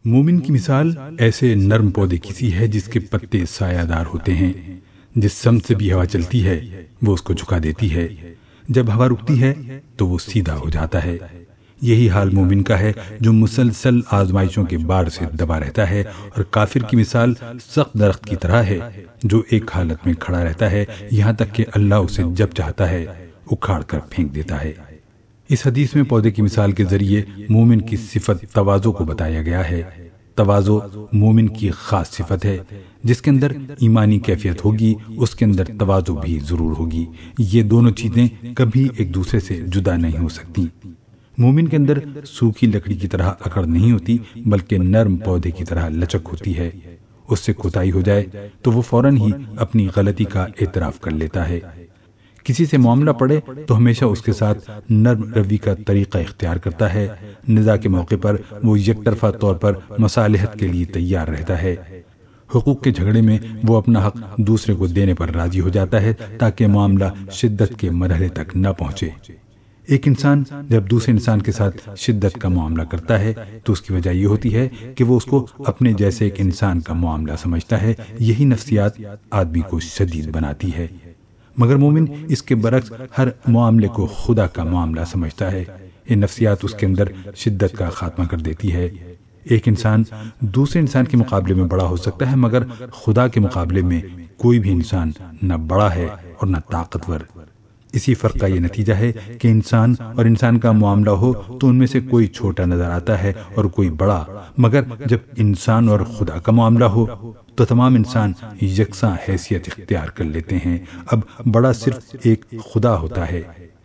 مومن کی مثال ایسے نرم پودے کی سی ہے جس کے پتے سایہ دار ہوتے ہیں۔ جس سمت سے بھی ہوا چلتی ہے وہ اس کو جھکا دیتی ہے، جب ہوا رکتی ہے تو وہ سیدھا ہو جاتا ہے۔ یہی حال مومن کا ہے جو مسلسل آزمائشوں کے بار سے دبا رہتا ہے، اور کافر کی مثال سخت درخت کی طرح ہے جو ایک حالت میں کھڑا رہتا ہے یہاں تک کہ اللہ اسے جب چاہتا ہے اکھاڑ کر پھینک دیتا ہے۔ اس حدیث میں پودے کی مثال کے ذریعے مومن کی صفت تواضع کو بتایا گیا ہے۔ تواضع مومن کی خاص صفت ہے، جس کے اندر ایمانی کیفیت ہوگی اس کے اندر تواضع بھی ضرور ہوگی۔ یہ دونوں چیزیں کبھی ایک دوسرے سے جدا نہیں ہو سکتی۔ مومن کے اندر سوکھی لکڑی کی طرح اکڑ نہیں ہوتی، بلکہ نرم پودے کی طرح لچک ہوتی ہے۔ اس سے کوتاہی ہو جائے تو وہ فوراً ہی اپنی غلطی کا اعتراف کر لیتا ہے۔ کسی سے معاملہ پڑے تو ہمیشہ اس کے ساتھ نرم روی کا طریقہ اختیار کرتا ہے۔ نزاع کے موقع پر وہ یک طرفہ طور پر مصالحت کے لیے تیار رہتا ہے۔ حقوق کے جھگڑے میں وہ اپنا حق دوسرے کو دینے پر راضی ہو جاتا ہے تاکہ معاملہ شدت کے مرحلے تک نہ پہنچے۔ ایک انسان جب دوسرے انسان کے ساتھ شدت کا معاملہ کرتا ہے تو اس کی وجہ یہ ہوتی ہے کہ وہ اس کو اپنے جیسے ایک انسان کا معاملہ سمجھتا ہے۔ یہی نفسیات آدمی کو شدید بناتی ہے، مگر مومن اس کے برعکس ہر معاملے کو خدا کا معاملہ سمجھتا ہے۔ یہ نفسیات اس کے اندر شدت کا خاتمہ کر دیتی ہے۔ ایک انسان دوسرے انسان کے مقابلے میں بڑا ہو سکتا ہے، مگر خدا کے مقابلے میں کوئی بھی انسان نہ بڑا ہے اور نہ طاقتور۔ اسی فرق کا یہ نتیجہ ہے کہ انسان اور انسان کا معاملہ ہو تو ان میں سے کوئی چھوٹا نظر آتا ہے اور کوئی بڑا، مگر جب انسان اور خدا کا معاملہ ہو تو تمام انسان یکساں حیثیت اختیار کر لیتے ہیں۔ اب بڑا صرف ایک خدا ہوتا ہے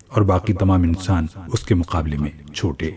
اور باقی تمام انسان اس کے مقابلے میں چھوٹے۔